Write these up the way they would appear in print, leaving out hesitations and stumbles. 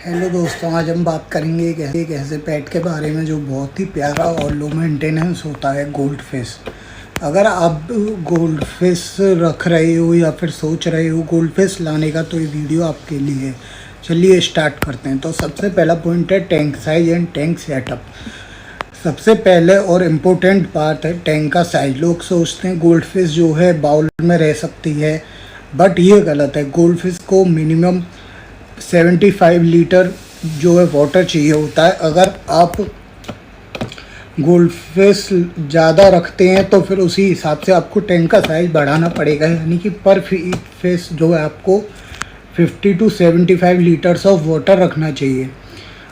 Hello दोस्तों, आज हम बात करेंगे एक ऐसे पेट के बारे में जो बहुत ही प्यारा और लो मेंटेनेंस होता है, गोल्ड फिश। अगर आप गोल्ड फिश रख रहे हो या फिर सोच रहे हो गोल्ड फिश लाने का, तो ये वीडियो आपके लिए है। चलिए स्टार्ट करते हैं। तो सबसे पहला पॉइंट है tank size and tank setup. सबसे पहले और इम्पोर्टेंट बात है टैंक का साइज। लोग सोचते हैं गोल्ड फिश जो है बाउल में रह सकती है, बट ये गलत है। गोल्ड फिश को मिनिमम 75 लीटर जो है वाटर चाहिए होता है। अगर आप गोल्ड फिश ज़्यादा रखते हैं तो फिर उसी हिसाब से आपको टैंक का साइज़ बढ़ाना पड़ेगा, यानी कि पर फिश जो है आपको 50 to 75 लीटर्स ऑफ वाटर रखना चाहिए।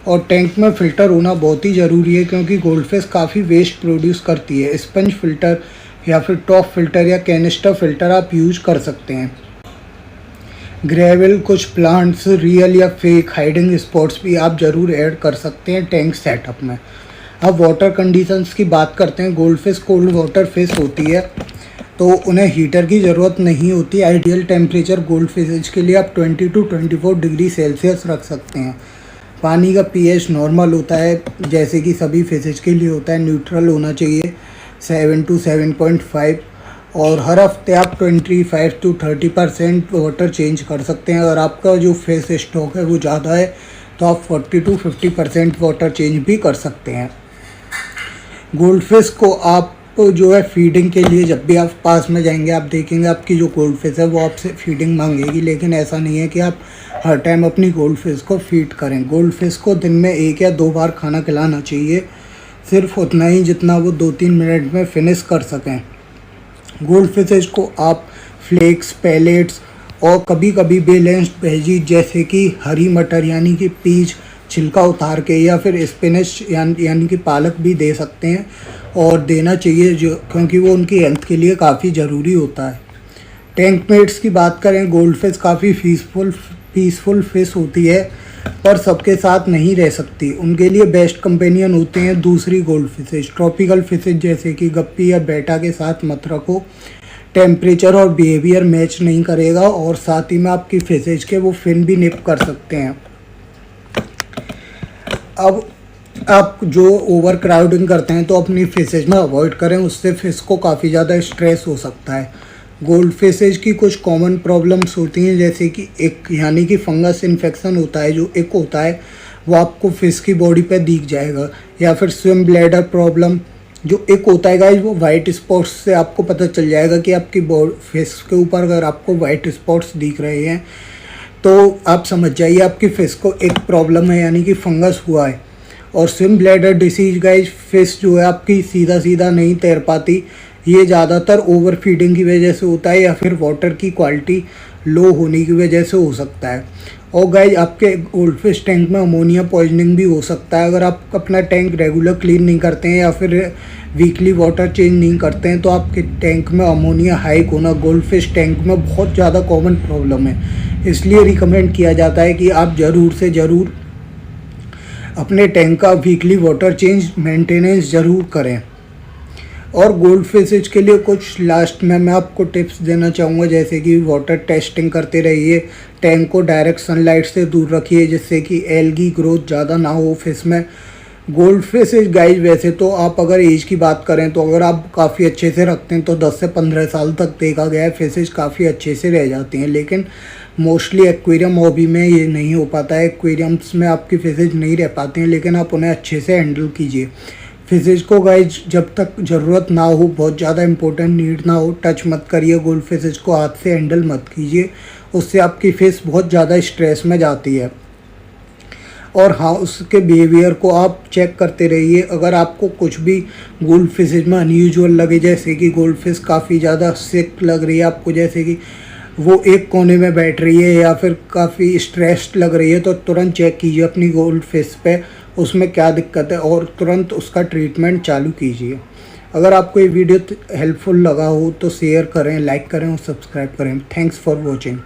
और टैंक में फ़िल्टर होना बहुत ही ज़रूरी है, क्योंकि गोल्ड फिश काफ़ी वेस्ट प्रोड्यूस करती है। स्पंज फ़िल्टर या फिर टॉप फ़िल्टर या कैनिस्टर फ़िल्टर आप यूज कर सकते हैं। ग्रेवल, कुछ प्लांट्स, रियल या फेक हाइडिंग स्पॉट्स भी आप ज़रूर ऐड कर सकते हैं टैंक सेटअप में। अब वाटर कंडीशंस की बात करते हैं। Gold fish cold water fish होती है, तो उन्हें हीटर की ज़रूरत नहीं होती। आइडियल टेम्परेचर गोल्ड फिशेज के लिए आप 20 to 24 डिग्री सेल्सियस रख सकते हैं। पानी का pH नॉर्मल होता है, जैसे कि सभी फिशेज के लिए होता है। न्यूट्रल होना चाहिए 7 to 7.5, और हर हफ्ते आप 25 to 30% वाटर चेंज कर सकते हैं। अगर आपका जो फिश स्टॉक है वो ज़्यादा है तो आप 40 to 50% वाटर चेंज भी कर सकते हैं। गोल्ड फिश को आप जो है फीडिंग के लिए, जब भी आप पास में जाएंगे आप देखेंगे आपकी जो गोल्ड फिश है वो आपसे फीडिंग मांगेगी, लेकिन ऐसा नहीं है कि आप हर टाइम अपनी गोल्ड फिश को फीड करें। गोल्ड फिश को दिन में 1 या 2 बार खाना खिलाना चाहिए, सिर्फ उतना ही जितना वो 2-3 मिनट में फिनिश कर सकें। गोल्ड फिशेज को आप फ्लेक्स, पैलेट्स और कभी कभी बैलेंस्ड वेजीज जैसे कि हरी मटर यानी कि पीज छिलका उतार के, या फिर स्पिनच यानी कि पालक भी दे सकते हैं, और देना चाहिए जो, क्योंकि वो उनकी हेल्थ के लिए काफ़ी ज़रूरी होता है। टैंक मेट्स की बात करें, गोल्ड फिश काफ़ी पीसफुल फिश होती है, पर सबके साथ नहीं रह सकती। उनके लिए बेस्ट कंपेनियन होते हैं दूसरी गोल्ड फिशेज। ट्रॉपिकल फिशेज जैसे कि गप्पी या बेटा के साथ मत रखो। टेम्परेचर और बिहेवियर मैच नहीं करेगा, और साथ ही में आपकी फिशेज के वो फिन भी निप कर सकते हैं। अब आप जो ओवर क्राउडिंग करते हैं तो अपनी फिशेज में अवॉइड करें, उससे फिश को काफ़ी ज़्यादा स्ट्रेस हो सकता है। गोल्ड फिशेज की कुछ कॉमन प्रॉब्लम्स होती हैं, जैसे कि एक यानी कि फंगस इन्फेक्शन होता है। जो एक होता है वो आपको फिश की बॉडी पे दिख जाएगा, या फिर स्विम ब्लैडर प्रॉब्लम जो एक होता है गाइस, वो वाइट स्पॉट्स से आपको पता चल जाएगा कि आपकी फिश के ऊपर अगर आपको वाइट स्पॉट्स दिख रहे हैं तो आप समझ जाइए आपकी फिश को एक प्रॉब्लम है, यानी कि फंगस हुआ है। और swim bladder disease guys, fish जो है आपकी सीधा सीधा नहीं तैर पाती। ये ज़्यादातर ओवर फीडिंग की वजह से होता है, या फिर वाटर की क्वालिटी लो होने की वजह से हो सकता है। और गाइस, आपके गोल्ड फिश टैंक में अमोनिया पॉइजनिंग भी हो सकता है। अगर आप अपना टैंक रेगुलर क्लीन नहीं करते हैं या फिर वीकली वाटर चेंज नहीं करते हैं, तो आपके टैंक में अमोनिया हाइक होना गोल्ड फिश टैंक में बहुत ज़्यादा कॉमन प्रॉब्लम है। इसलिए रिकमेंड किया जाता है कि आप ज़रूर से ज़रूर अपने टैंक का वीकली वाटर चेंज मेंटेनेंस ज़रूर करें। और गोल्ड फिशेज के लिए कुछ लास्ट में मैं आपको टिप्स देना चाहूँगा, जैसे कि वाटर टेस्टिंग करते रहिए। टैंक को डायरेक्ट सनलाइट से दूर रखिए, जिससे कि एल्गी ग्रोथ ज़्यादा ना हो फिश में। गोल्ड फिशेज गाइज, वैसे तो आप अगर एज की बात करें तो अगर आप काफ़ी अच्छे से रखते हैं तो 10 से 15 साल तक देखा गया है फिशेज काफ़ी अच्छे से रह जाती हैं, लेकिन मोस्टली एक्वेरियम हॉबी में ये नहीं हो पाता है। एक्वेरियम्स में आपकी फिशेज नहीं रह पाती हैं, लेकिन आप उन्हें अच्छे से हैंडल कीजिए। फिशेज को गाइज जब तक ज़रूरत ना हो, बहुत ज़्यादा इंपॉर्टेंट नीड ना हो, टच मत करिए। गोल्ड फिशेज को हाथ से हैंडल मत कीजिए, उससे आपकी फिश बहुत ज़्यादा स्ट्रेस में जाती है। और हाँ, उसके बिहेवियर को आप चेक करते रहिए। अगर आपको कुछ भी गोल्ड फिशेज में अनयूजुअल लगे, जैसे कि गोल्ड फिश काफ़ी ज़्यादा सिक लग रही है आपको, जैसे कि वो एक कोने में बैठ रही है या फिर काफ़ी स्ट्रेस्ड लग रही है, तो तुरंत चेक कीजिए अपनी गोल्ड फिश पे उसमें क्या दिक्कत है, और तुरंत उसका ट्रीटमेंट चालू कीजिए। अगर आपको ये वीडियो हेल्पफुल लगा हो तो शेयर करें, लाइक करें और सब्सक्राइब करें। Thanks for watching.